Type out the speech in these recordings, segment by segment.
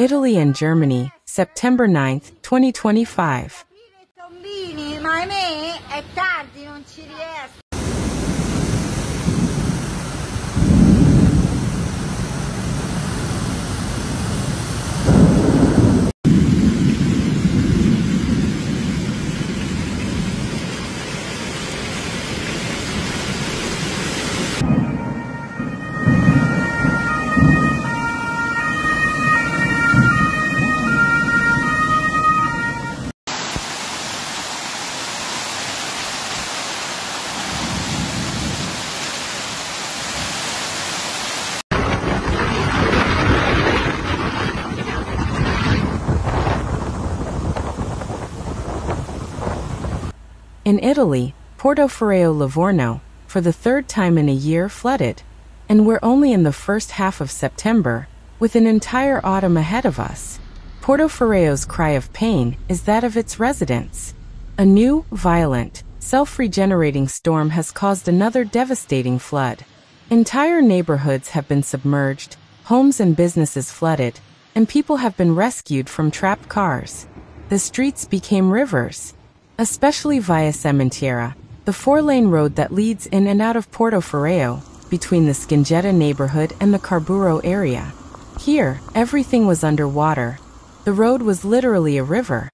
Italy and Germany, September 9, 2025. Tombini, ma ahimè è tardi, non ci riesco. In Italy, Portoferraio Livorno, for the third time in a year, flooded. And we're only in the first half of September, with an entire autumn ahead of us. Portoferraio's cry of pain is that of its residents. A new, violent, self-regenerating storm has caused another devastating flood. Entire neighborhoods have been submerged, homes and businesses flooded, and people have been rescued from trapped cars. The streets became rivers. Especially via Cementiera, the 4-lane road that leads in and out of Portoferraio, between the Skingetta neighborhood and the Carburo area. Here, everything was underwater. The road was literally a river.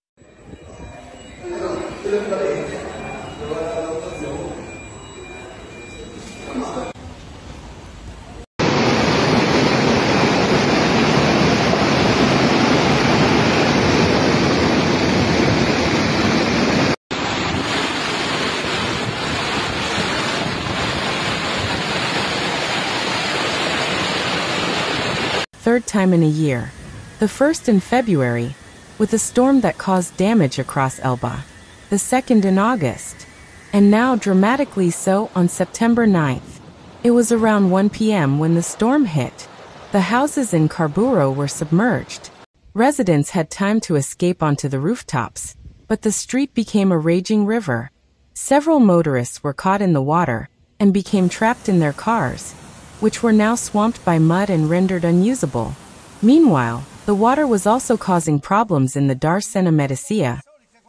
Third time in a year. The first in February, with a storm that caused damage across Elba. The second in August. And now dramatically so on September 9th. It was around 1 p.m. when the storm hit. The houses in Carburo were submerged. Residents had time to escape onto the rooftops, but the street became a raging river. Several motorists were caught in the water and became trapped in their cars, which were now swamped by mud and rendered unusable. Meanwhile, the water was also causing problems in the Darsena Medicea,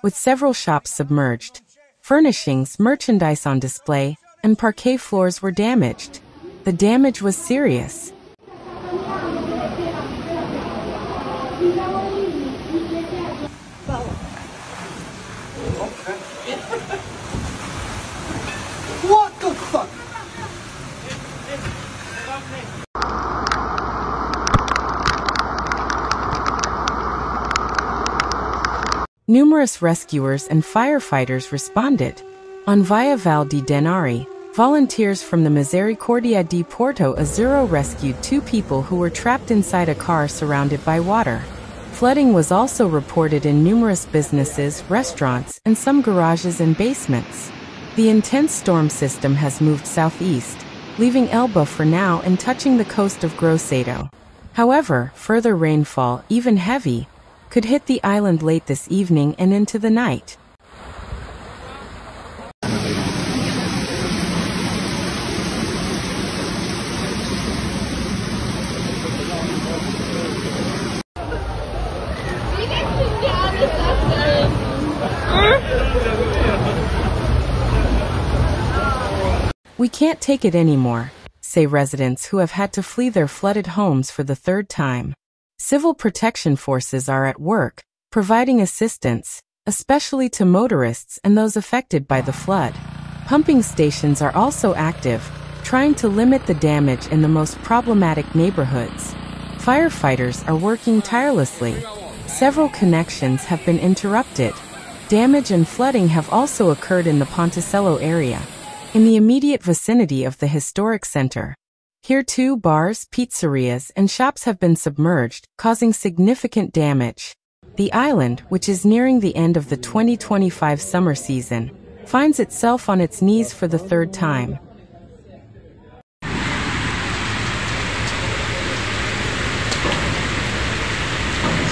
with several shops submerged. Furnishings, merchandise on display, and parquet floors were damaged. The damage was serious. What the fuck? Numerous rescuers and firefighters responded. On Via Val di Denari, volunteers from the Misericordia di Porto Azzurro rescued 2 people who were trapped inside a car surrounded by water. Flooding was also reported in numerous businesses, restaurants, and some garages and basements. The intense storm system has moved southeast, leaving Elba for now and touching the coast of Grosseto. However, further rainfall, even heavy, could hit the island late this evening and into the night. We can't take it anymore, say residents who have had to flee their flooded homes for the third time. Civil protection forces are at work, providing assistance, especially to motorists and those affected by the flood. Pumping stations are also active, trying to limit the damage in the most problematic neighborhoods. Firefighters are working tirelessly. Several connections have been interrupted. Damage and flooding have also occurred in the Ponticello area, in the immediate vicinity of the historic center. Here too, bars, pizzerias, and shops have been submerged, causing significant damage. The island, which is nearing the end of the 2025 summer season, finds itself on its knees for the third time.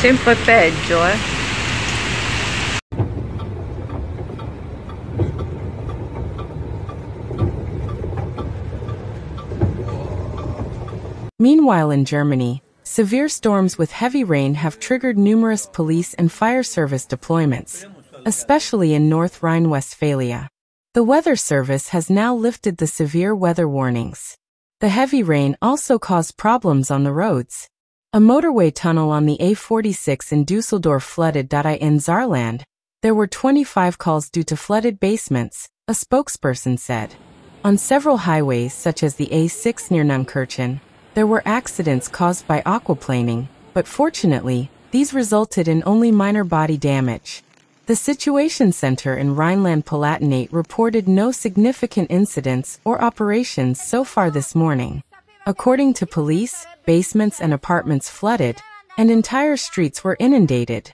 Sempre peggio, eh? Meanwhile in Germany, Severe storms with heavy rain have triggered numerous police and fire service deployments, especially in North Rhine-Westphalia. The Weather Service has now lifted the severe weather warnings. The heavy rain also caused problems on the roads. A motorway tunnel on the A46 in Dusseldorf flooded. In Saarland, there were 25 calls due to flooded basements, a spokesperson said. On several highways such as the A6 near Neunkirchen, there were accidents caused by aquaplaning, but fortunately, these resulted in only minor body damage. The Situation Center in Rhineland-Palatinate reported no significant incidents or operations so far this morning. According to police, basements and apartments flooded, and entire streets were inundated.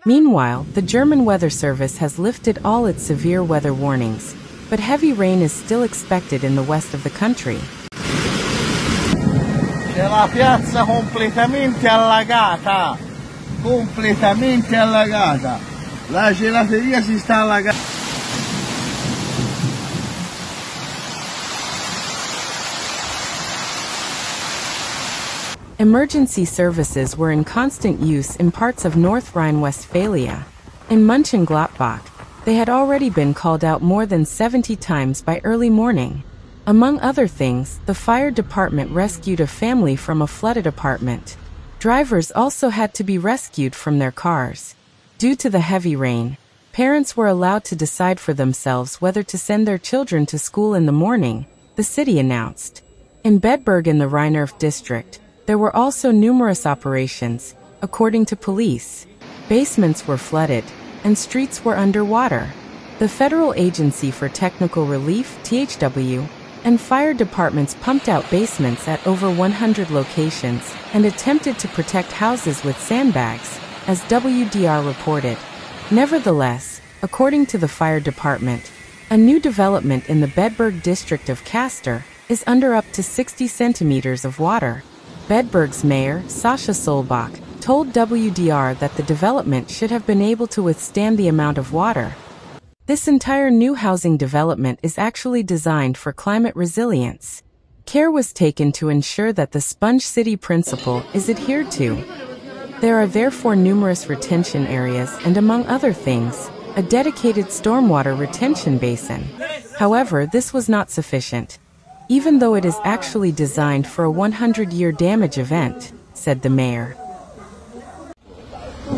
Meanwhile, the German Weather Service has lifted all its severe weather warnings, but heavy rain is still expected in the west of the country. C'è la piazza completamente allagata, completamente allagata. La gelateria si sta allagando. Emergency services were in constant use in parts of North Rhine-Westphalia. In Mönchengladbach, they had already been called out more than 70 times by early morning. Among other things, the fire department rescued a family from a flooded apartment. Drivers also had to be rescued from their cars. Due to the heavy rain, parents were allowed to decide for themselves whether to send their children to school in the morning, the city announced. In Bedburg in the Rheinerf district, there were also numerous operations, according to police. Basements were flooded, and streets were underwater. The Federal Agency for Technical Relief, THW, and fire departments pumped out basements at over 100 locations and attempted to protect houses with sandbags, as WDR reported. Nevertheless, according to the fire department, a new development in the Bedburg district of Castor is under up to 60 centimeters of water. Bedburg's mayor, Sascha Solbach, told WDR that the development should have been able to withstand the amount of water. This entire new housing development is actually designed for climate resilience. Care was taken to ensure that the Sponge City principle is adhered to. There are therefore numerous retention areas and, among other things, a dedicated stormwater retention basin. However, this was not sufficient, even though it is actually designed for a 100-year damage event, said the mayor. Eu